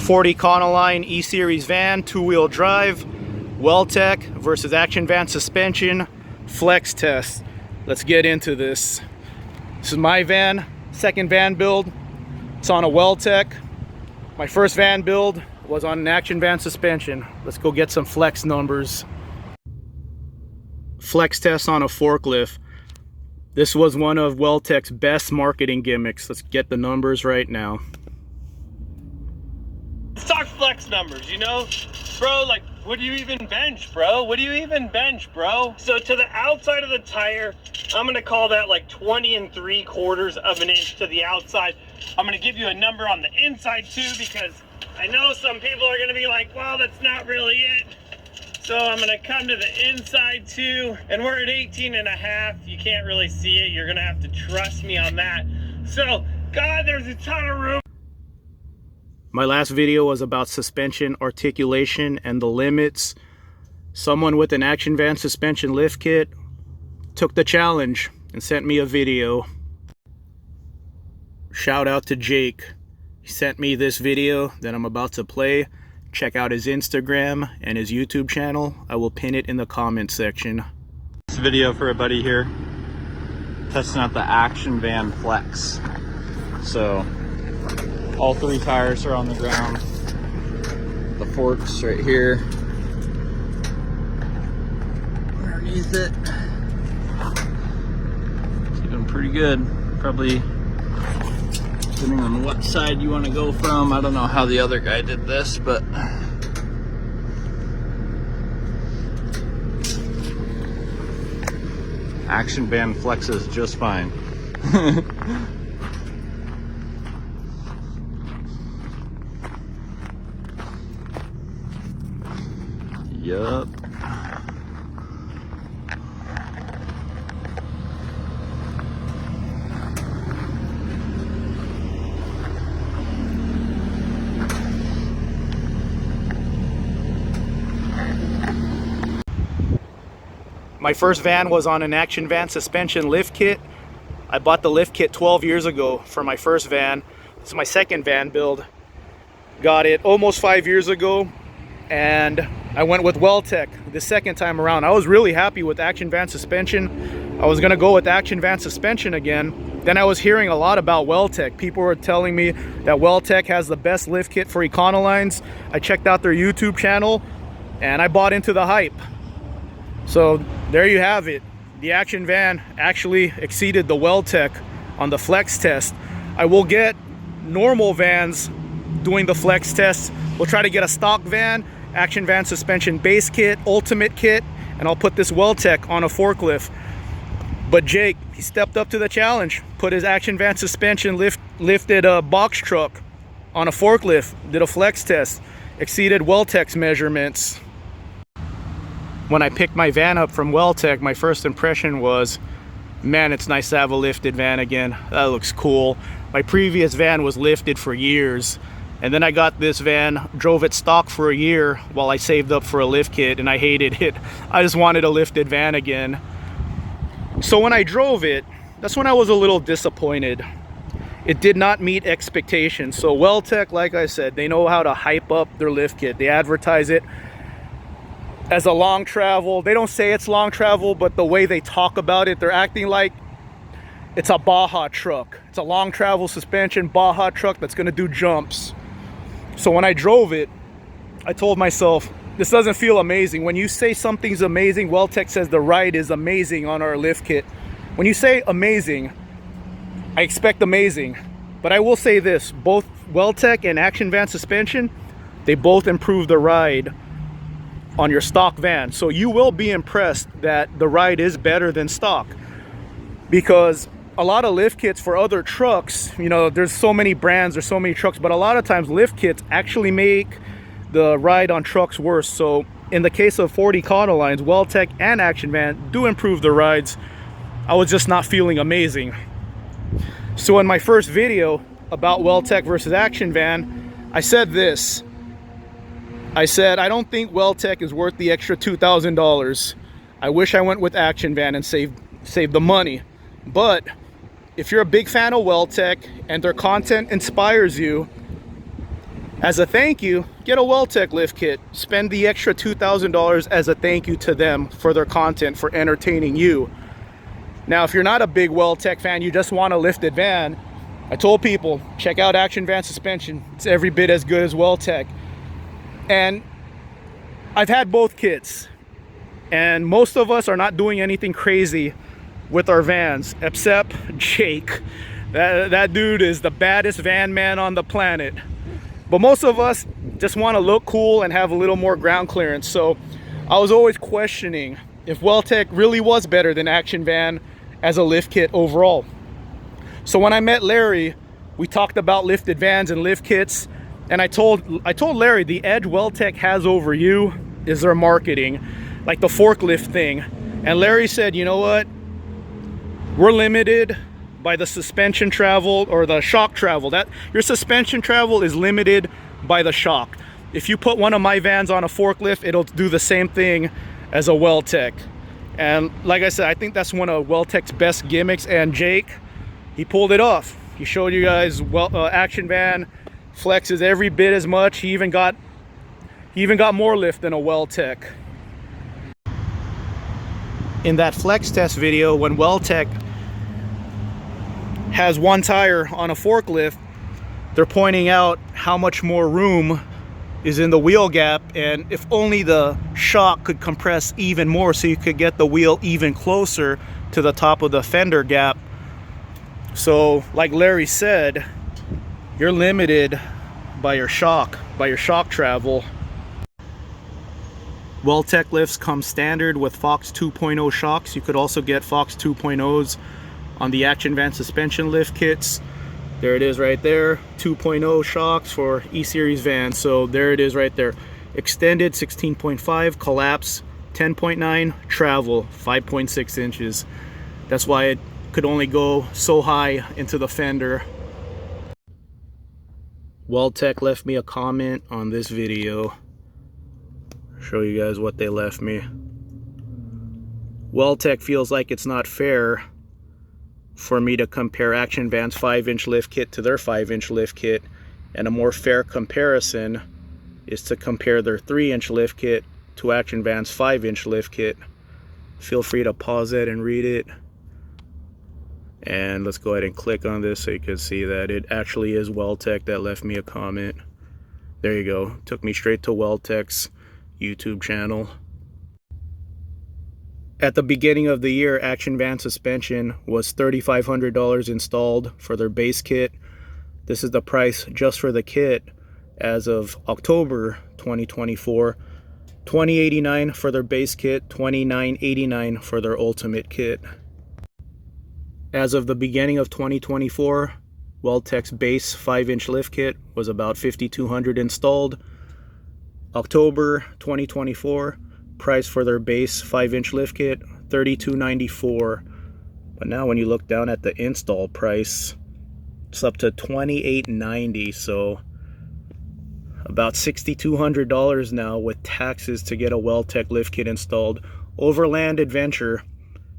Ford Econoline E-Series van, two-wheel drive, Weldtec versus Action Van suspension, flex test. Let's get into this. This is my van, second van build. It's on a Weldtec. My first van build was on an Action Van suspension. Let's go get some flex numbers. Flex test on a forklift. This was one of Weldtec's best marketing gimmicks. Let's get the numbers right now. Let's talk flex numbers, you know? Bro, like, what do you even bench, bro? What do you even bench, bro? So to the outside of the tire, I'm gonna call that like 20 3/4 of an inch to the outside. I'm gonna give you a number on the inside too, because I know some people are gonna be like, well, that's not really it. So I'm gonna come to the inside too, and we're at 18.5. You can't really see it. You're gonna have to trust me on that. So, God, there's a ton of room. My last video was about suspension articulation and the limits. Someone with an Action Van suspension lift kit took the challenge and sent me a video. Shout out to Jake. He sent me this video that I'm about to play. Check out his Instagram and his YouTube channel. I will pin it in the comment section. This video for a buddy here, testing out the Action Van Flex. So all three tires are on the ground. The forks right here. Underneath it. Keeping pretty good. Probably depending on what side you want to go from. I don't know how the other guy did this, but Action Van flexes just fine. Yup. My first van was on an Action Van suspension lift kit. I bought the lift kit 12 years ago for my first van. This is my second van build. Got it almost 5 years ago, and I went with Weldtec the second time around. I was really happy with Action Van suspension. I was gonna go with Action Van suspension again. Then I was hearing a lot about Weldtec. People were telling me that Weldtec has the best lift kit for Econolines. I checked out their YouTube channel and I bought into the hype. So there you have it. The Action Van actually exceeded the Weldtec on the flex test. I will get normal vans doing the flex test. We'll try to get a stock van, Action Van suspension base kit, ultimate kit, and I'll put this Weldtec on a forklift. But Jake, he stepped up to the challenge, put his Action Van suspension lifted a box truck on a forklift, did a flex test, exceeded Weldtec's measurements. When I picked my van up from Weldtec, my first impression was, man, it's nice to have a lifted van again. That looks cool. My previous van was lifted for years, and then I got this van, drove it stock for a year while I saved up for a lift kit, and I hated it. I just wanted a lifted van again. So when I drove it, that's when I was a little disappointed. It did not meet expectations. So Weldtec, like I said, they know how to hype up their lift kit. They advertise it as a long travel. They don't say it's long travel, but the way they talk about it, they're acting like it's a Baja truck. It's a long travel suspension Baja truck that's gonna do jumps. So when I drove it, I told myself, this doesn't feel amazing. When you say something's amazing, Weldtec says the ride is amazing on our lift kit. When you say amazing, I expect amazing. But I will say this, both Weldtec and Action Van suspension, they both improve the ride on your stock van. So you will be impressed that the ride is better than stock, because a lot of lift kits for other trucks, you know, there's so many brands, there's so many trucks, but a lot of times lift kits actually make the ride on trucks worse. So in the case of Ford Econolines, Weldtec and Action Van do improve the rides. I was just not feeling amazing. So in my first video about Weldtec versus Action Van, I said this. I said, I don't think Weldtec is worth the extra $2,000. I wish I went with Action Van and saved the money. But if you're a big fan of Weldtec and their content inspires you, As a thank you, get a Weldtec lift kit. Spend the extra $2,000 as a thank you to them for their content, for entertaining you. Now, if you're not a big Weldtec fan, you just want a lifted van, I told people, check out Action Van Suspension. It's every bit as good as Weldtec. And I've had both kits, and most of us are not doing anything crazy with our vans, except Jake. That dude is the baddest van man on the planet. But most of us just want to look cool and have a little more ground clearance. So I was always questioning if Weldtec really was better than Action Van as a lift kit overall. So when I met Larry, we talked about lifted vans and lift kits, and I told Larry the edge Weldtec has over you is their marketing, like the forklift thing. And Larry said, you know what? We're limited by the suspension travel or the shock travel. That your suspension travel is limited by the shock. If you put one of my vans on a forklift, it'll do the same thing as a Weldtec. And like I said, I think that's one of Weldtec's best gimmicks, and Jake, he pulled it off. He showed you guys Action Van flexes every bit as much. He even got more lift than a Weldtec. In that flex test video, when Weldtec has one tire on a forklift, they're pointing out how much more room is in the wheel gap, and if only the shock could compress even more so you could get the wheel even closer to the top of the fender gap. So like Larry said, you're limited by your shock travel. Weldtec lifts come standard with Fox 2.0 shocks. You could also get Fox 2.0s on the Action Van suspension lift kits. There it is right there, 2.0 shocks for E-Series vans. So there it is right there. Extended 16.5, collapse 10.9, travel 5.6 inches. That's why it could only go so high into the fender. Weldtec left me a comment on this video. Show you guys what they left me. Weldtec feels like it's not fair for me to compare Action Van's 5-inch lift kit to their 5-inch lift kit, and a more fair comparison is to compare their 3-inch lift kit to Action Van's 5-inch lift kit. Feel free to pause it and read it. And let's go ahead and click on this so you can see that it actually is Weldtec that left me a comment. There you go. Took me straight to Weldtec's YouTube channel. At the beginning of the year, Action Van Suspension was $3,500 installed for their base kit. This is the price just for the kit as of October 2024. $2,089 for their base kit, $2,989 for their ultimate kit. As of the beginning of 2024, Weldtec's base 5-inch lift kit was about $5,200 installed. October 2024, price for their base 5-inch lift kit, $3,294. But now when you look down at the install price, it's up to $2,890. So about $6,200 now with taxes to get a Weldtec lift kit installed. Overland Adventure,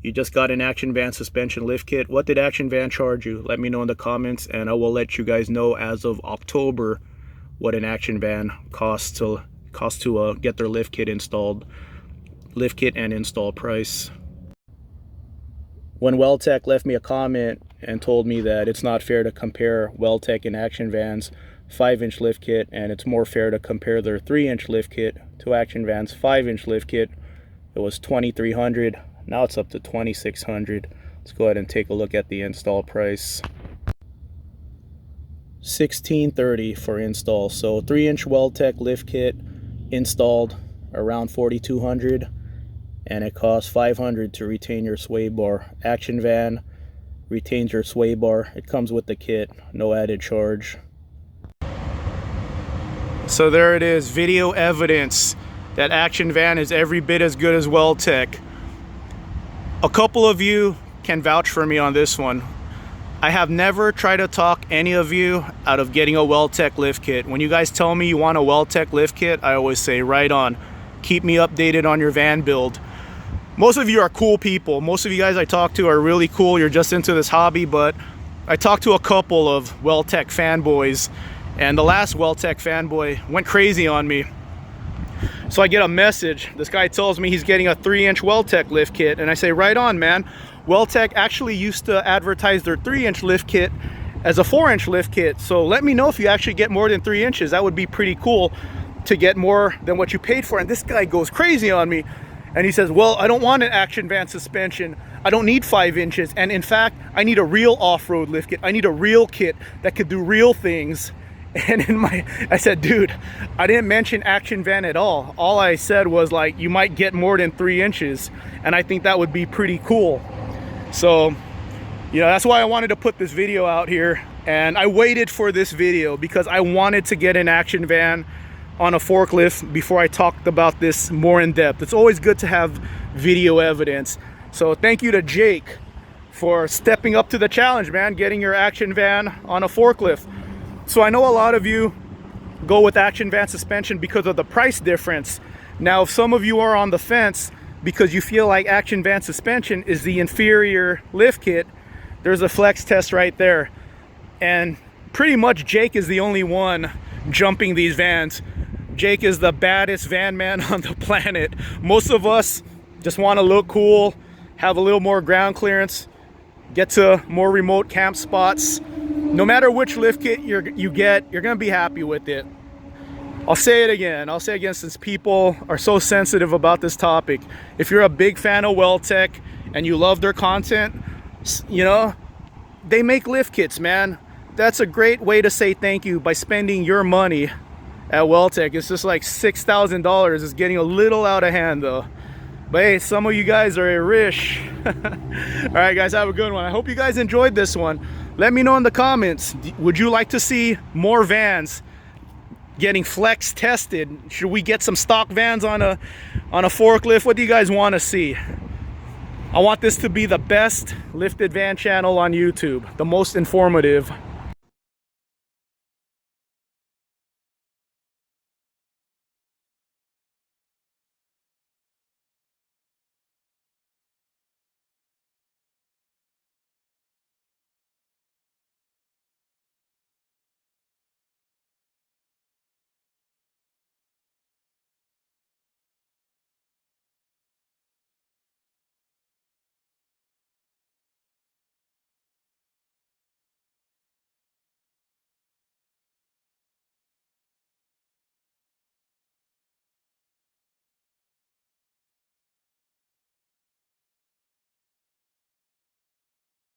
you just got an Action Van suspension lift kit. What did Action Van charge you? Let me know in the comments, and I will let you guys know as of October what an Action Van costs to get their lift kit installed. Lift kit and install price. When Weldtec left me a comment and told me that it's not fair to compare Weldtec and Action Van's 5-inch lift kit, and it's more fair to compare their 3-inch lift kit to Action Van's 5-inch lift kit, it was $2,300. Now it's up to $2,600. Let's go ahead and take a look at the install price. $1,630 for install. So 3-inch Weldtec lift kit installed around $4,200, and it costs $500 to retain your sway bar. Action Van retains your sway bar. It comes with the kit, no added charge. So there it is, video evidence that Action Van is every bit as good as Weldtec. A couple of you can vouch for me on this one. I have never tried to talk any of you out of getting a Weldtec lift kit. When you guys tell me you want a Weldtec lift kit, I always say, right on. Keep me updated on your van build. Most of you are cool people. Most of you guys I talk to are really cool. You're just into this hobby, but I talked to a couple of Weldtec fanboys, And the last Weldtec fanboy went crazy on me. So I get a message. This guy tells me he's getting a 3-inch Weldtec lift kit, and I say, right on, man. Weldtec actually used to advertise their 3-inch lift kit as a 4-inch lift kit. So let me know if you actually get more than 3 inches. That would be pretty cool to get more than what you paid for. And this guy goes crazy on me. And he says, well, I don't want an action van suspension. I don't need 5 inches. And in fact, I need a real off-road lift kit. I need a real kit that could do real things. And I said, dude, I didn't mention action van at all. All I said was, like, you might get more than 3 inches. And I think that would be pretty cool. So, you know, that's why I wanted to put this video out here. And I waited for this video because I wanted to get an action van on a forklift before I talked about this more in depth. It's always good to have video evidence. So thank you to Jake for stepping up to the challenge, man, getting your action van on a forklift. So I know a lot of you go with action van suspension because of the price difference. Now, if some of you are on the fence because you feel like action van suspension is the inferior lift kit, there's a flex test right there. And pretty much Jake is the only one jumping these vans. Jake is the baddest van man on the planet. Most of us just want to look cool, have a little more ground clearance, get to more remote camp spots. No matter which lift kit you get, you're going to be happy with it. I'll say it again since people are so sensitive about this topic. If you're a big fan of Weldtec and you love their content, you know, they make lift kits, man. That's a great way to say thank you by spending your money at Weldtec. It's just like $6,000. It's getting a little out of hand though. But hey, some of you guys are rich. All right, guys, have a good one. I hope you guys enjoyed this one. Let me know in the comments, would you like to see more vans getting flex tested? Should we get some stock vans on a forklift? What do you guys want to see? I want this to be the best lifted van channel on YouTube, the most informative.